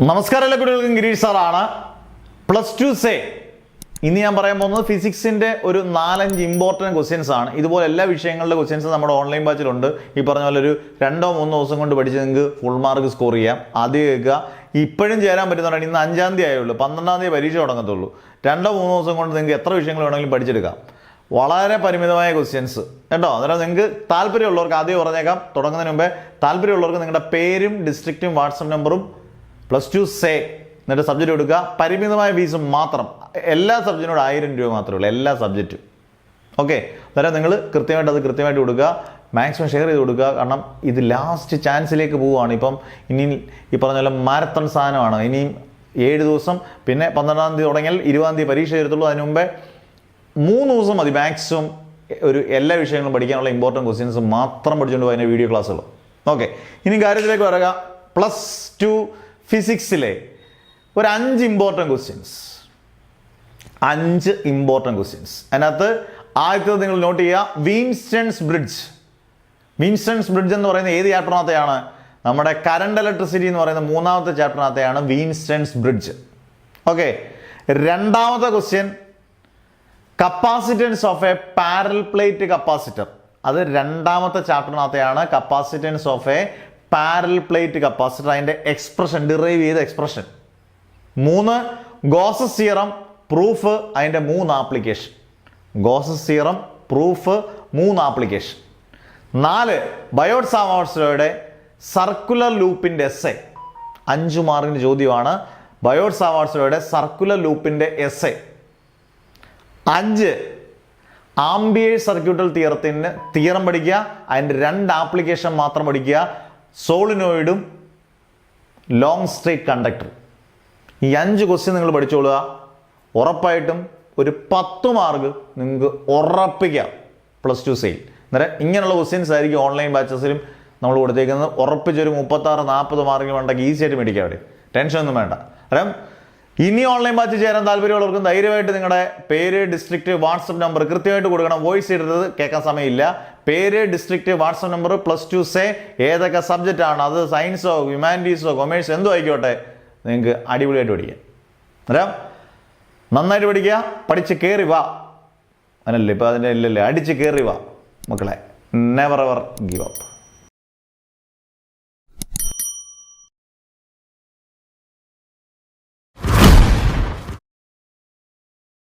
നമസ്കാരം എല്ലാ കുട്ടികൾക്കും ഗിരീഷ് സാറാണ്. +2 സേ ഇന്ന് ഞാൻ പറയാൻ പോകുന്നത് ഫിസിക്സിന്റെ ഒരു 4-5 ഇമ്പോർട്ടൻറ്റ് ക്വസ്റ്റ്യൻസ് ആണ്. ഇതുപോലെ എല്ലാ വിഷയങ്ങളുടെ ക്വസ്റ്റ്യൻസ് നമ്മുടെ ഓൺലൈൻ ബാച്ചിലുണ്ട്. ഈ പറഞ്ഞ പോലെ ഒരു 2-3 ദിവസം കൊണ്ട് പഠിച്ച് നിങ്ങൾക്ക് ഫുൾ മാർക്ക് സ്കോർ ചെയ്യാം. ആദ്യം കേൾക്കുക, ഇപ്പോഴും ചേരാൻ പറ്റുന്നതാണ്. ഇന്ന് 5-ാം തീയതി ആയുള്ളൂ, 12-ാം തീയതി പരീക്ഷ തുടങ്ങത്തുള്ളൂ. 2-3 ദിവസം കൊണ്ട് നിങ്ങൾക്ക് എത്ര വിഷയങ്ങൾ വേണമെങ്കിലും പഠിച്ചെടുക്കാം. വളരെ പരിമിതമായ ക്വസ്റ്റ്യൻസ് കേട്ടോ. അന്നേരം നിങ്ങൾക്ക് താല്പര്യമുള്ളവർക്ക് ആദ്യം പറഞ്ഞേക്കാം, തുടങ്ങുന്നതിന് മുമ്പേ താല്പര്യമുള്ളവർക്ക് നിങ്ങളുടെ പേരും ഡിസ്ട്രിക്റ്റും വാട്സപ്പ് നമ്പറും +2 സേ എന്നിട്ട് സബ്ജക്റ്റ് കൊടുക്കുക. പരിമിതമായ ഫീസും മാത്രം. എല്ലാ സബ്ജക്റ്റിനോട് 1000 രൂപ മാത്രമേ ഉള്ളൂ, എല്ലാ സബ്ജക്റ്റും. ഓക്കെ, അന്നേരം നിങ്ങൾ കൃത്യമായിട്ട് കൊടുക്കുക. മാക്സിമം ഷെയർ ചെയ്ത് കൊടുക്കുക. കാരണം ഇത് ലാസ്റ്റ് ചാൻസിലേക്ക് പോവുകയാണ്. ഇപ്പം ഇനി ഈ പറഞ്ഞ പോലെ മാരത്തൺ സാധനമാണ്. ഇനിയും 7 ദിവസം, പിന്നെ 12-ാം തീയതി തുടങ്ങിയാൽ 20-ാം തീയതി പരീക്ഷ എഴുതുള്ളൂ. അതിന് മുമ്പേ 3 ദിവസം മതി മാക്സിമം ഒരു എല്ലാ വിഷയങ്ങളും പഠിക്കാനുള്ള ഇമ്പോർട്ടൻറ്റ് ക്വസ്റ്റ്യൻസ് മാത്രം പഠിച്ചുകൊണ്ട് പോയ വീഡിയോ ക്ലാസ്സുകൾ. ഓക്കെ, ഇനി കാര്യത്തിലേക്ക് വരിക. +2 ഫിസിക്സിലെ ഒരു 5 ഇമ്പോർട്ടൻറ്റ് ക്വസ്റ്റ്യൻസ്. 5 important questions. അതിനകത്ത് ആദ്യത്തെ നിങ്ങൾ നോട്ട് ചെയ്യുക, വീൻസ്റ്റൺസ് ബ്രിഡ്ജ്. വീൻസ്റ്റൺസ് ബ്രിഡ്ജ് എന്ന് പറയുന്നത് ഏത് ചാപ്റ്ററിനകത്തെയാണ്? നമ്മുടെ കറണ്ട് ഇലക്ട്രിസിറ്റി എന്ന് പറയുന്ന 3-ാമത്തെ ചാപ്റ്ററിനകത്തെയാണ് വീൻസ്റ്റൺസ് ബ്രിഡ്ജ്. ഓക്കെ, രണ്ടാമത്തെ question, capacitance of a parallel plate capacitor. അത് 2-ാമത്തെ ചാപ്റ്ററിനകത്തെയാണ്. Capacitance of a parallel plate capacitor, അതിൻ്റെ എക്സ്പ്രഷൻ, ഡിറൈവ് ചെയ്ത എക്സ്പ്രഷൻ. 3, ഗോസസ് തിയറം പ്രൂഫ്, അതിൻ്റെ 3 application. Gauss's theorem proof, 3 application. 4, Biot സാവാർട്ട്സുടെ സർക്കുലർ ലൂപ്പിൻ്റെ എസ്സേ. 5 മാർക്കിൻ്റെ ചോദ്യമാണ് ബയോട്ട് സാവാർട്ട്സുടെ സർക്കുലർ ലൂപ്പിൻ്റെ എസ്സേ. 5, ആംബിയർ സർക്യൂട്ടൽ തിയറം പഠിക്കുക. അതിൻ്റെ 2 ആപ്ലിക്കേഷൻ മാത്രം പഠിക്കുക, സോളിനോയിഡും ലോങ് സ്ട്രേറ്റ് കണ്ടക്ടർ. ഈ 5 ക്വസ്റ്റ്യൻ നിങ്ങൾ പഠിച്ചോളുക. ഉറപ്പായിട്ടും ഒരു 10 മാർക്ക് നിങ്ങൾക്ക് ഉറപ്പിക്കാം +2 സെയിൽ. അന്നേരം ഇങ്ങനെയുള്ള ക്വസ്റ്റ്യൻസ് ആയിരിക്കും ഓൺലൈൻ ബാച്ചസിലും നമ്മൾ കൊടുത്തേക്കുന്നത്. ഉറപ്പിച്ചൊരു 36-40 മാർക്കിന് വേണ്ടെങ്കിൽ ഈസി ആയിട്ട് മേടിക്കാം. അവിടെ ടെൻഷനൊന്നും വേണ്ട. കാരണം ഇനി ഓൺലൈൻ ബാച്ച് ചേരാൻ താല്പര്യമുള്ളവർക്കും ധൈര്യമായിട്ട് നിങ്ങളുടെ പേര്, ഡിസ്ട്രിക്റ്റ്, വാട്സപ്പ് നമ്പർ കൃത്യമായിട്ട് കൊടുക്കണം. വോയിസ് ഇടരുത്, കേൾക്കാൻ സമയമില്ല. പേര്, ഡിസ്ട്രിക്റ്റ്, വാട്സപ്പ് നമ്പർ, +2 സേ ഏതൊക്കെ സബ്ജക്റ്റ് ആണ്, അത് സയൻസോ ഹ്യൂമാനിറ്റീസോ കൊമേഴ്സോ എന്തോ ആയിക്കോട്ടെ, നിങ്ങൾക്ക് അടിപൊളിയായിട്ട് പഠിക്കാം. അന്നേരം നന്നായിട്ട് പഠിക്കുക, പഠിച്ച് കയറി വാ. അങ്ങനല്ലേ ഇപ്പം അതിൻ്റെ ഇല്ലല്ലേ, അടിച്ച് കയറി വാ മക്കളെ. Never ever give up.